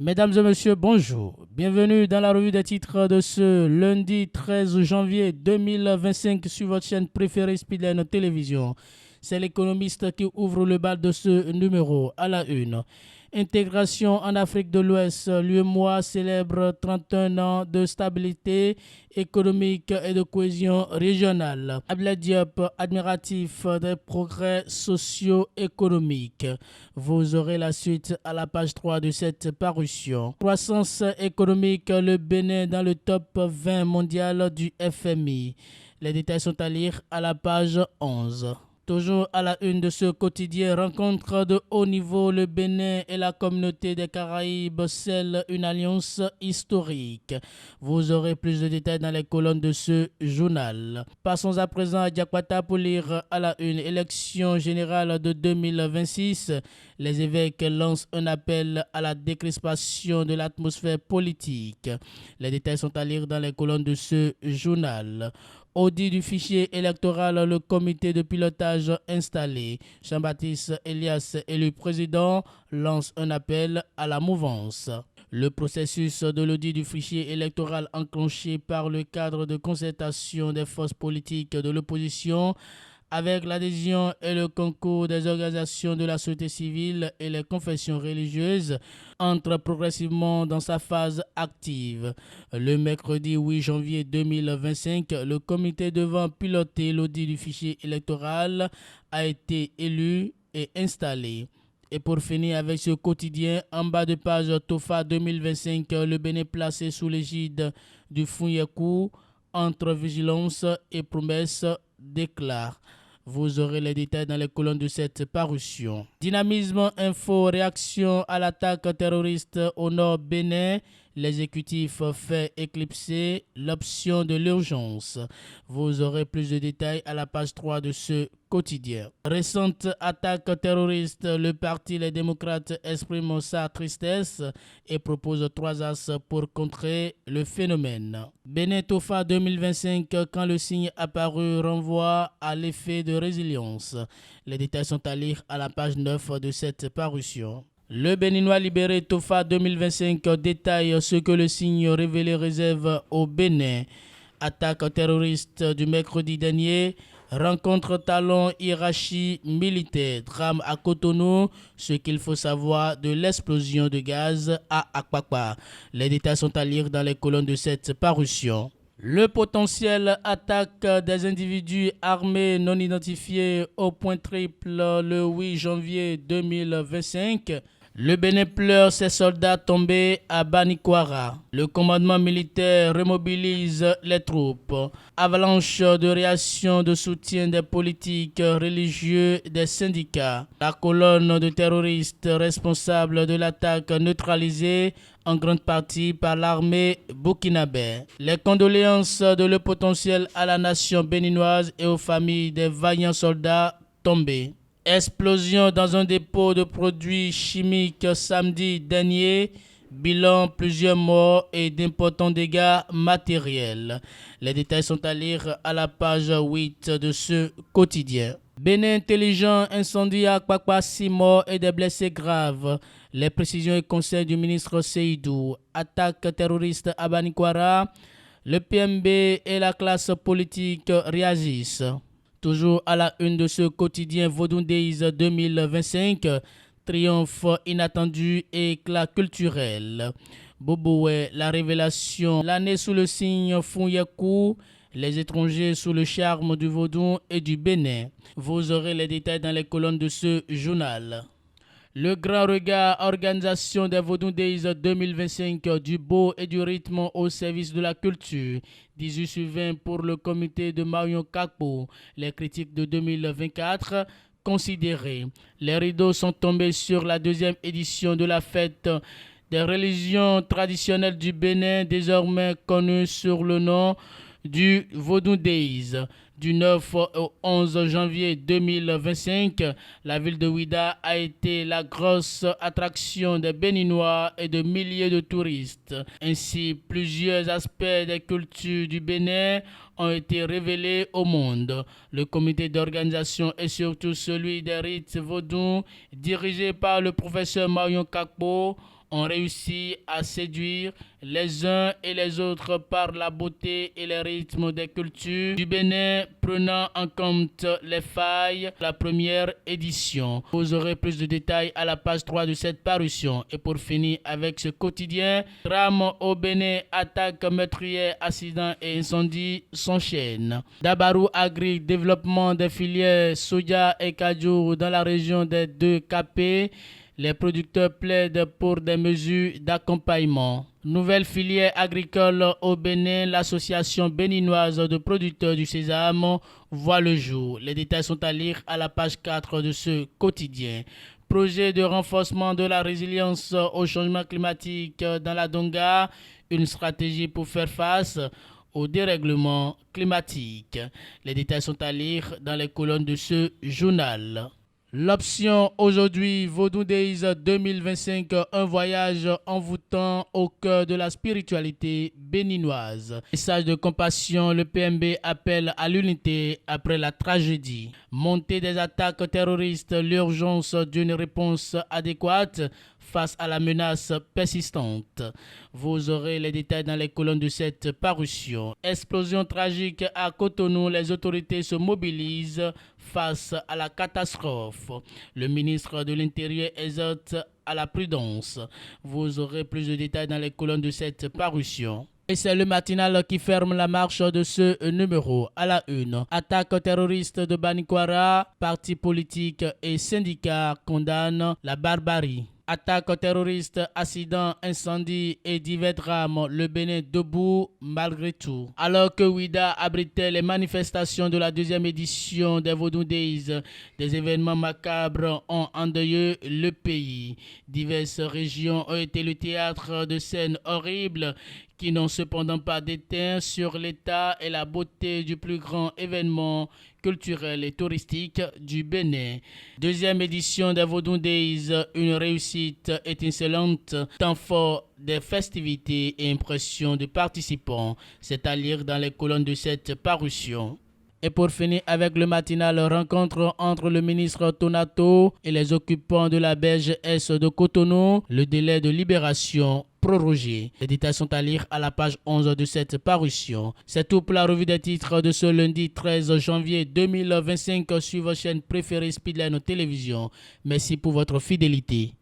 Mesdames et messieurs, bonjour. Bienvenue dans la revue des titres de ce lundi 13 janvier 2025 sur votre chaîne préférée Speedline Télévision. C'est l'économiste qui ouvre le bal de ce numéro à la une. Intégration en Afrique de l'Ouest, l'UEMOA célèbre 31 ans de stabilité économique et de cohésion régionale. Abdoulaye Diop, admiratif des progrès socio-économiques. Vous aurez la suite à la page 3 de cette parution. Croissance économique, le Bénin dans le top 20 mondial du FMI. Les détails sont à lire à la page 11. Toujours à la une de ce quotidien, rencontre de haut niveau, le Bénin et la communauté des Caraïbes scellent une alliance historique. Vous aurez plus de détails dans les colonnes de ce journal. Passons à présent à Diakwata pour lire à la une. Élection générale de 2026. Les évêques lancent un appel à la décrispation de l'atmosphère politique. Les détails sont à lire dans les colonnes de ce journal. Audit du fichier électoral, le comité de pilotage installé. Jean-Baptiste Elias, élu président, lance un appel à la mouvance. Le processus de l'audit du fichier électoral enclenché par le cadre de concertation des forces politiques de l'opposition avec l'adhésion et le concours des organisations de la société civile et les confessions religieuses, entre progressivement dans sa phase active. Le mercredi 8 janvier 2025, le comité devant piloter l'audit du fichier électoral a été élu et installé. Et pour finir avec ce quotidien, en bas de page TOFA 2025, le Bénin placé sous l'égide du Funyaku, entre vigilance et promesse, déclare. Vous aurez les détails dans les colonnes de cette parution. Dynamisme info, réaction à l'attaque terroriste au nord Bénin. L'exécutif fait éclipser l'option de l'urgence. Vous aurez plus de détails à la page 3 de ce quotidien. Récente attaque terroriste, le parti Les Démocrates exprime sa tristesse et propose 3 axes pour contrer le phénomène. Bénin Tofa 2025, quand le signe apparu renvoie à l'effet de résilience. Les détails sont à lire à la page 9 de cette parution. Le Béninois libéré Tofa 2025 détaille ce que le signe révélé réserve au Bénin. Attaque terroriste du mercredi dernier, rencontre talon hiérarchie militaire, drame à Cotonou, ce qu'il faut savoir de l'explosion de gaz à Akpakpa. Les détails sont à lire dans les colonnes de cette parution. Le potentiel attaque des individus armés non identifiés au point triple le 8 janvier 2025. Le Bénin pleure ses soldats tombés à Banikwara. Le commandement militaire remobilise les troupes. Avalanche de réactions de soutien des politiques, religieux, des syndicats. La colonne de terroristes responsables de l'attaque neutralisée en grande partie par l'armée burkinabé. Les condoléances de le potentiel à la nation béninoise et aux familles des vaillants soldats tombés. Explosion dans un dépôt de produits chimiques samedi dernier. Bilan, plusieurs morts et d'importants dégâts matériels. Les détails sont à lire à la page 8 de ce quotidien. Bénin intelligent, incendie à Akpakpa, 6 morts et des blessés graves. Les précisions et conseils du ministre Seydou. Attaque terroriste à Banikwara. Le PMB et la classe politique réagissent. Toujours à la une de ce quotidien Vodun Days 2025, triomphe inattendu et éclat culturel. Boboué, la révélation, l'année sous le signe Funyaku, les étrangers sous le charme du Vaudou et du Bénin. Vous aurez les détails dans les colonnes de ce journal. Le grand regard, organisation des Vodun Days 2025, du beau et du rythme au service de la culture. 18/20 pour le comité de Marion Kakpo. Les critiques de 2024 considérées. Les rideaux sont tombés sur la deuxième édition de la fête des religions traditionnelles du Bénin, désormais connue sur le nom du Vodun Days. Du 9 au 11 janvier 2025, la ville de Ouida a été la grosse attraction des Béninois et de milliers de touristes. Ainsi, plusieurs aspects des cultures du Bénin ont été révélés au monde. Le comité d'organisation et surtout celui des rites vaudous, dirigé par le professeur Marion Kakpo, ont réussi à séduire les uns et les autres par la beauté et les rythmes des cultures du Bénin, prenant en compte les failles de la première édition. Vous aurez plus de détails à la page 3 de cette parution. Et pour finir avec ce quotidien, drame au Bénin, attaque meurtrière, accident et incendie s'enchaînent. Dabarou Agri, développement des filières soja et cajou dans la région des 2 KP. Les producteurs plaident pour des mesures d'accompagnement. Nouvelle filière agricole au Bénin, l'association béninoise de producteurs du sésame voit le jour. Les détails sont à lire à la page 4 de ce quotidien. Projet de renforcement de la résilience au changement climatique dans la Donga, une stratégie pour faire face au dérèglement climatique. Les détails sont à lire dans les colonnes de ce journal. L'option aujourd'hui, Vodou Days 2025, un voyage envoûtant au cœur de la spiritualité béninoise. Message de compassion, le PMB appelle à l'unité après la tragédie. Montée des attaques terroristes, l'urgence d'une réponse adéquate face à la menace persistante. Vous aurez les détails dans les colonnes de cette parution. Explosion tragique à Cotonou, les autorités se mobilisent face à la catastrophe. Le ministre de l'Intérieur exhorte à la prudence. Vous aurez plus de détails dans les colonnes de cette parution. Et c'est le matinal qui ferme la marche de ce numéro. À la une, attaque terroriste de Banikwara, partis politiques et syndicats condamnent la barbarie. Attaque terroriste, accident, incendie et divers drames, le Bénin debout malgré tout. Alors que Ouida abritait les manifestations de la 2e édition des Vodou Days, des événements macabres ont endeuillé le pays. Diverses régions ont été le théâtre de scènes horribles qui n'ont cependant pas déteint sur l'état et la beauté du plus grand événement culturel et touristique du Bénin. 2e édition des Vodou Days, une réussite étincelante, temps fort des festivités et impressions de participants. C'est à lire dans les colonnes de cette parution. Et pour finir avec le matinal, rencontre entre le ministre Tonato et les occupants de la berge Est de Cotonou, le délai de libération prorogé. Les détails sont à lire à la page 11 de cette parution. C'est tout pour la revue des titres de ce lundi 13 janvier 2025 sur votre chaîne préférée Speedline Télévision. Merci pour votre fidélité.